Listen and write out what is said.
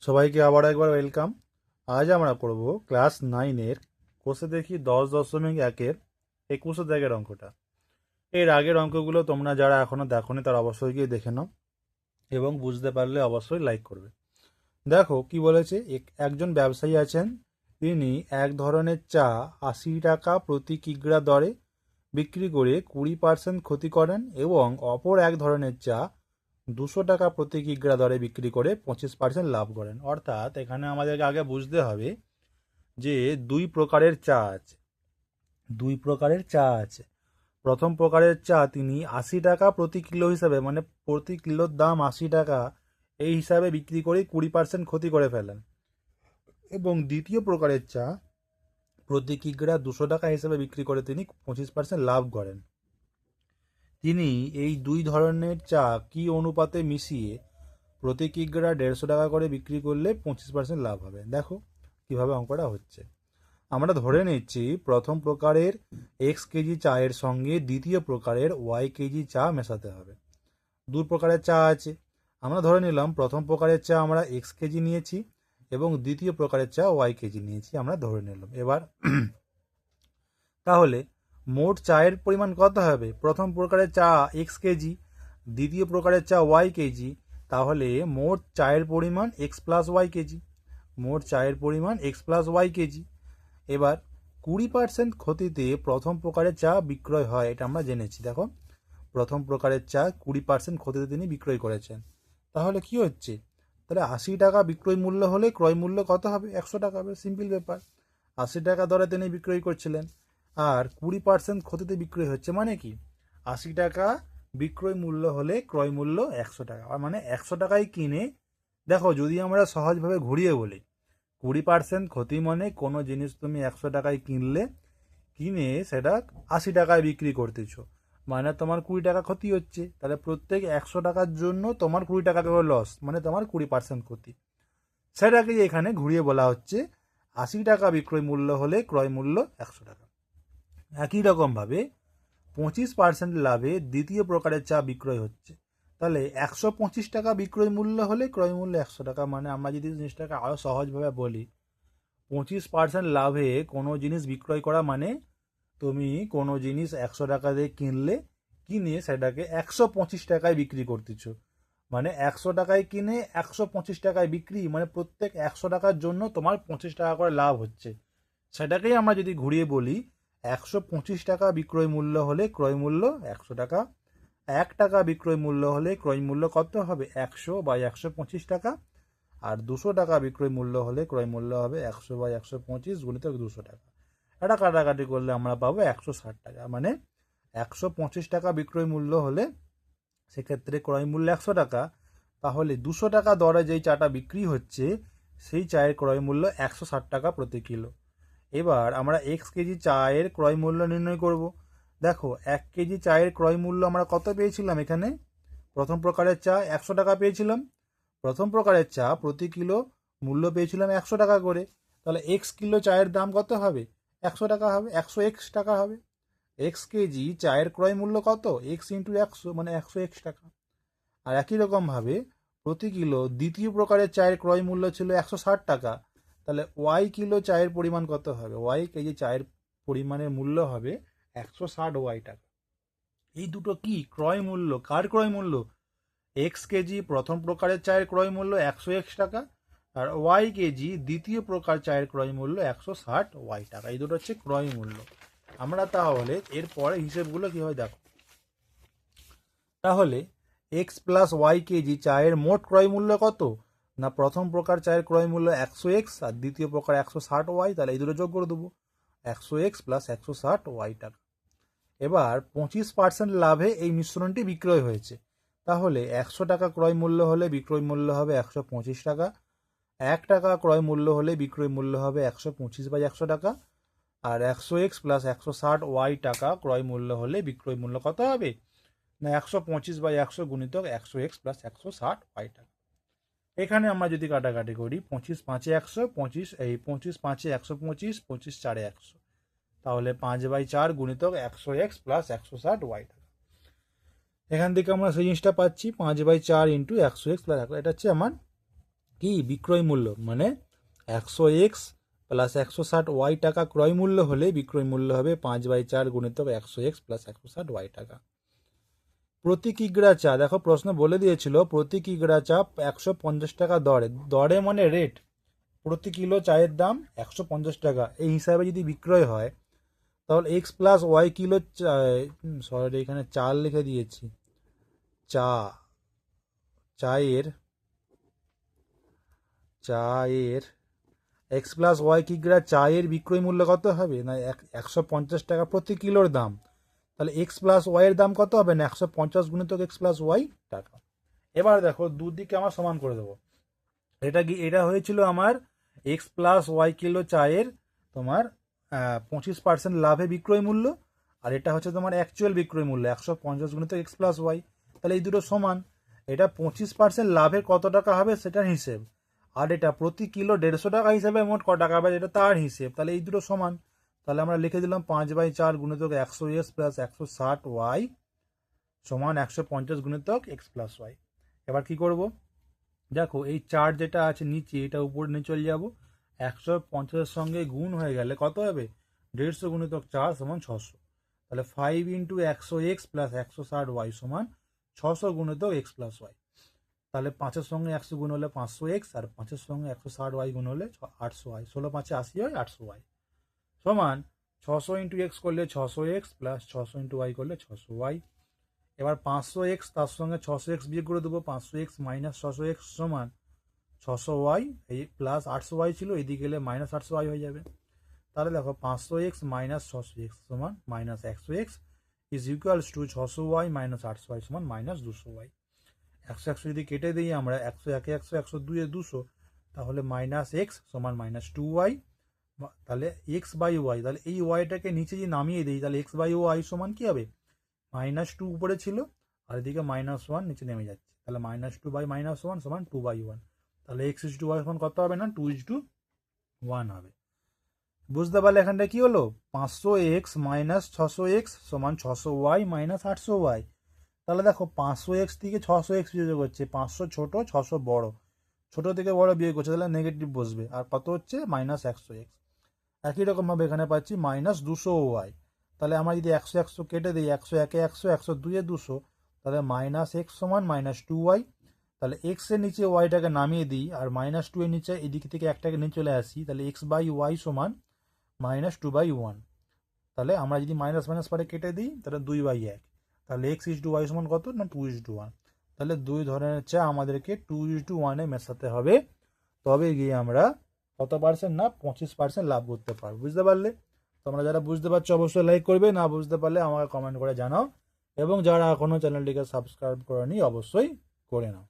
সবাইকে আবার একবার ওয়েলকাম। আজ আমরা করব ক্লাস 9-এর কোষে দেখি 10.1-এর 21 দাগের অঙ্কটা। এর আগের অঙ্কগুলো তোমরা যারা এখনো দেখোনি তারা অবশ্যই গিয়ে দেখে নাও এবং বুঝতে পারলে অবশ্যই লাইক করবে। দেখো কি বলেছে, একজন ব্যবসায়ী আছেন, তিনি এক ধরনের চা 80 টাকা প্রতি কিগ্রা দরে বিক্রি করে 20% ক্ষতি করেন এবং অপর এক ধরনের চা 200 টাকা প্রতি কিগ্রা দরে বিক্রি করে 25% লাভ করেন। অর্থাৎ এখানে আমাদেরকে আগে বুঝতে হবে যে দুই প্রকারের চা আছে। প্রথম প্রকারের চা তিনি 80 টাকা প্রতি কিলো হিসাবে, মানে প্রতি কিলোর দাম 80 টাকা এই হিসাবে বিক্রি করে 20% ক্ষতি করে ফেলেন, এবং দ্বিতীয় প্রকারের চা প্রতি কিগ্রা 200 টাকা হিসাবে বিক্রি করে তিনি 25% লাভ করেন। তিনি এই দুই ধরনের চা কি অনুপাতে মিশিয়ে প্রতি কিগ্রা 150 টাকা করে বিক্রি করলে 25% লাভ হবে। দেখো কিভাবে অঙ্কটা হচ্ছে। আমরা ধরে নিচ্ছি প্রথম প্রকারের এক্স কেজি চায়ের সঙ্গে দ্বিতীয় প্রকারের ওয়াই কেজি চা মেশাতে হবে। দু প্রকারের চা আছে, আমরা ধরে নিলাম প্রথম প্রকারের চা আমরা এক্স কেজি নিয়েছি এবং দ্বিতীয় প্রকারের চা ওয়াই কেজি নিয়েছি, আমরা ধরে নিলাম। এবার তাহলে মোট চায়ের পরিমাণ কত হবে? প্রথম প্রকারের চা এক্স কেজি, দ্বিতীয় প্রকারের চা ওয়াই কেজি, তাহলে মোট চায়ের পরিমাণ এক্স প্লাস ওয়াই কেজি। মোট চায়ের পরিমাণ এক্স প্লাস ওয়াই কেজি। এবার 20% ক্ষতিতে প্রথম প্রকারের চা বিক্রয় হয়, এটা আমরা জেনেছি। দেখো প্রথম প্রকারের চা 20% ক্ষতিতে তিনি বিক্রয় করেছেন। তাহলে কি হচ্ছে? তাহলে 80 টাকা বিক্রয় মূল্য হলে ক্রয় মূল্য কত হবে? 100 টাকা হবে। সিম্পল ব্যাপার। 80 টাকা দরে তিনি বিক্রয় করছিলেন, আর 20% ক্ষতিতে বিক্রয় হচ্ছে, মানে কি 80 টাকা বিক্রয় মূল্য হলে ক্রয় মূল্য 100 টাকা, মানে 100 টাকায় কিনে। দেখো যদি আমরা সহজভাবে ঘুরিয়ে বলি, 20% ক্ষতি মানে কোনো জিনিস তুমি 100 টাকায় কিনে সেটা 80 টাকায় বিক্রি করতেছো, মানে তোমার 20 টাকা ক্ষতি হচ্ছে। তাহলে প্রত্যেক 100 টাকার জন্য তোমার 20 টাকা করে লস, মানে তোমার 20% ক্ষতি। সেটাকেই এখানে ঘুরিয়ে বলা হচ্ছে 80 টাকা বিক্রয় মূল্য হলে ক্রয় মূল্য 100 টাকা। একই রকমভাবে 25% লাভে দ্বিতীয় প্রকারের চা বিক্রয় হচ্ছে। তাহলে 125 টাকা বিক্রয় মূল্য হলে ক্রয় মূল্য 100 টাকা, মানে আমরা যদি জিনিসটাকে আরও সহজভাবে বলি, 25% লাভে কোনো জিনিস বিক্রয় করা মানে তুমি কোনো জিনিস 100 টাকা দিয়ে কিনে সেটাকে 125 টাকায় বিক্রি করতেছো, মানে 100 টাকায় কিনে 125 টাকায় বিক্রি, মানে প্রত্যেক 100 টাকার জন্য তোমার 25 টাকা করে লাভ হচ্ছে। সেটাকেই আমরা যদি ঘুরিয়ে বলি, 125 টাকা বিক্রয় মূল্য হলে ক্রয় মূল্য 100 টাকা। 1 টাকা বিক্রয় মূল্য হলে ক্রয় মূল্য কত হবে? 100/125 টাকা। আর 200 টাকা বিক্রয় মূল্য হলে ক্রয় মূল্য হবে 100/125 গুণিতক 200 টাকা। এটা কাটাকাটি করলে আমরা পাবো 160 টাকা। মানে 125 টাকা বিক্রয় মূল্য হলে সেক্ষেত্রে ক্রয় মূল্য 100 টাকা, তাহলে 200 টাকা দরে যেই চাটা বিক্রি হচ্ছে সেই চায়ের ক্রয় মূল্য 160 টাকা প্রতি কিলো। এবার আমরা এক্স কেজি চায়ের ক্রয় মূল্য নির্ণয় করব। দেখো 1 কেজি চায়ের ক্রয় মূল্য আমরা কত পেয়েছিলাম? এখানে প্রথম প্রকারের চা 100 টাকা পেয়েছিলাম। প্রথম প্রকারের চা প্রতি কিলো মূল্য পেয়েছিলাম 100 টাকা করে। তাহলে এক্স কিলো চায়ের দাম কত হবে? 100 টাকা হবে, 100x টাকা হবে। এক্স কেজি চায়ের ক্রয় মূল্য কত? এক্স ইন্টু 100, মানে 100x টাকা। আর একই রকমভাবে প্রতি কিলো দ্বিতীয় প্রকারের চায়ের ক্রয় মূল্য ছিল 160 টাকা। তাহলে ওয়াই কিলো চায়ের পরিমাণ কত হবে? ওয়াই কেজি চায়ের পরিমাণের মূল্য হবে 160 ওয়াই টাকা। এই দুটো কি ক্রয় মূল্য? কার ক্রয় মূল্য? এক্স কেজি প্রথম প্রকারের চায়ের ক্রয় মূল্য 100x টাকা, আর ওয়াই কেজি দ্বিতীয় প্রকার চায়ের ক্রয় মূল্য 160 ওয়াই টাকা। এই দুটো হচ্ছে ক্রয় মূল্য। আমরা তাহলে এরপরে হিসেবগুলো কীভাবে দেখো। তাহলে এক্স প্লাস ওয়াই কেজি চায়ের মোট ক্রয় মূল্য কত? না প্রথম প্রকার চায়ের ক্রয় মূল্য 100x আর দ্বিতীয় প্রকার 160y, তাহলে এই দুটো যোগ করে দেবো, 100x প্লাস 160 ওয়াই টাকা। এবার 25% লাভে এই মিশ্রণটি বিক্রয় হয়েছে। তাহলে 100 টাকা ক্রয় মূল্য হলে বিক্রয় মূল্য হবে 125 টাকা। 1 টাকা ক্রয় মূল্য হলে বিক্রয় মূল্য হবে 125/100 টাকা। আর 100x প্লাস 160ওয়াই টাকা ক্রয় মূল্য হলে বিক্রয় মূল্য কত হবে? না 125/100 গুণিতক 100x প্লাস 160ওয়াই টাকা। এখানে আমরা যদি কাটাকাটি করি, 25×5=100, 25 25 125, তাহলে 5/4 গুণিতক 100x প্লাস 160ওয়াই টাকা। এখান থেকে আমরা সেই জিনিসটা পাচ্ছি, 5/4 ইন্টু 100x প্লাস 100, এটা হচ্ছে আমার কি বিক্রয় মূল্য, মানে 100x প্লাস 160y টাকা ক্রয় মূল্য হলে বিক্রয় মূল্য হবে 5/4 গুণিতক 100x প্লাস 160y টাকা। প্রতি কিগ্রা চা, দেখো প্রশ্ন বলে দিয়েছিল প্রতি কিগ্রা চা 150 টাকা দরে, দরে মানে রেট, প্রতি কিলো চায়ের দাম 150 টাকা, এই হিসাবে যদি বিক্রয় হয় তাহলে X plus Y kilo sorry এখানে চাল লিখে দিয়েছি, চা চায়ের চায়ের এক্স প্লাস ওয়াই কিগ্রা চায়ের বিক্রয় মূল্য কত হবে না 150 টাকা প্রতি কিলোর দাম, তাহলে এক্স প্লাস ওয়াইয়ের দাম কত হবে না 150 গুণিতক এক্স প্লাস ওয়াই টাকা। এবার দেখো দুদিকে আমার সমান করে দেবো, এটা হয়েছিল আমার এক্স প্লাস ওয়াই কিলো চায়ের তোমার 25% লাভে বিক্রয় মূল্য, আর এটা হচ্ছে তোমার অ্যাকচুয়াল বিক্রয় মূল্য 150 গুণিতক এক্স প্লাস ওয়াই, তাহলে এই দুটো সমান। এটা 25% লাভের কত টাকা হবে সেটার হিসেব, আর এটা প্রতি কিলো 150 টাকা হিসেবে মোট ক টাকা হবে এটা তার হিসেব, তাহলে এই দুটো সমান। তাহলে আমরা লিখে দিলাম 5/4 গুণিতক 100x প্লাস 160y সমান 150 গুণিতক এক্স প্লাস ওয়াই। এবার কি করব, দেখো এই 4 যেটা আছে নিচে এটা উপরে নিয়ে চলে যাব, 150-এর সঙ্গে গুণ হয়ে গেলে কত হবে 150 গুণিতক 4 সমান 600, তাহলে 5 ইন্টু 100x প্লাস 160y সমান 600 গুণিতক এক্স প্লাস ওয়াই। তাহলে 5-এর সঙ্গে 100 গুণ হলে 500x, আর 5-এর সঙ্গে 160y গুণ হলে 800y, 16×5 80 হয় 800y সমান 600 ইন্টু এক্স করলে 600x প্লাস 600 ইন্টু ওয়াই করলে 600y। এবার 500x তার সঙ্গে 600x বিয়োগ করে দেবো, 500x মাইনাস 600x সমান 600y, এই প্লাস 800y ছিল এদিকে গেলে মাইনাস 800y হয়ে যাবে। তাহলে দেখো 500x মাইনাস 600x সমান minus 100x is equals to 600y minus 800y সমান মাইনাস 200y। 100 যদি কেটে দিই আমরা 100 1 100 100 2 200, তাহলে মাইনাস এক্স সমান মাইনাস 2y, তাহলে এক্স বাই ওয়াই, তাহলে এই ওয়াইটাকে নিচে যদি নামিয়ে দিই তাহলে এক্স বাই ওয়াই সমান কি হবে -2 উপরে ছিল আর এদিকে -1 নিচে নেমে যাচ্ছে, তাহলে -2 বাই -1 সমান 2/1, তাহলে x/y সমান কত হবে না 2:1 হবে। বুঝতে পারলে এখানটা কি হলো 500x মাইনাস 600x সমান 600y মাইনাস 800y। তাহলে দেখো 500x থেকে 600x বিয়োগ হচ্ছে, 500 ছোট 600 বড়, ছোট থেকে বড় বিয়োগ করছে তাহলে নেগেটিভ বসবে, আর কত হচ্ছে -100x। একই রকমভাবে এখানে পাচ্ছি -200y, তাহলে আমরা যদি 100 100 কেটে দিই 100 1 100 100 2 200, তাহলে -x সমান -2y, তাহলে x এর নিচে ওয়াইটাকে নামিয়ে দিই আর -2 এর নিচে এদিক থেকে একটাকে নিয়ে চলে আসি, তাহলে x/y সমান -2/1, তাহলে আমরা যদি মাইনাস মাইনাস পরে কেটে দিই তাহলে 2/1, তাহলে x/y সমান কত না 2:1, তাহলে দুই ধরনের চা আমাদেরকে 2:1 মেশাতে হবে, তবে গিয়ে আমরা কত পার্সেন্ট না 25% লাভ করতে পারবো। বুঝতে পারলে? তোমরা যারা বুঝতে পারছো অবশ্যই লাইক করবে, না বুঝতে পারলে আমাকে কমেন্ট করে জানাও, এবং যারা এখনো চ্যানেলটিকে সাবস্ক্রাইব করেনি অবশ্যই করে নাও।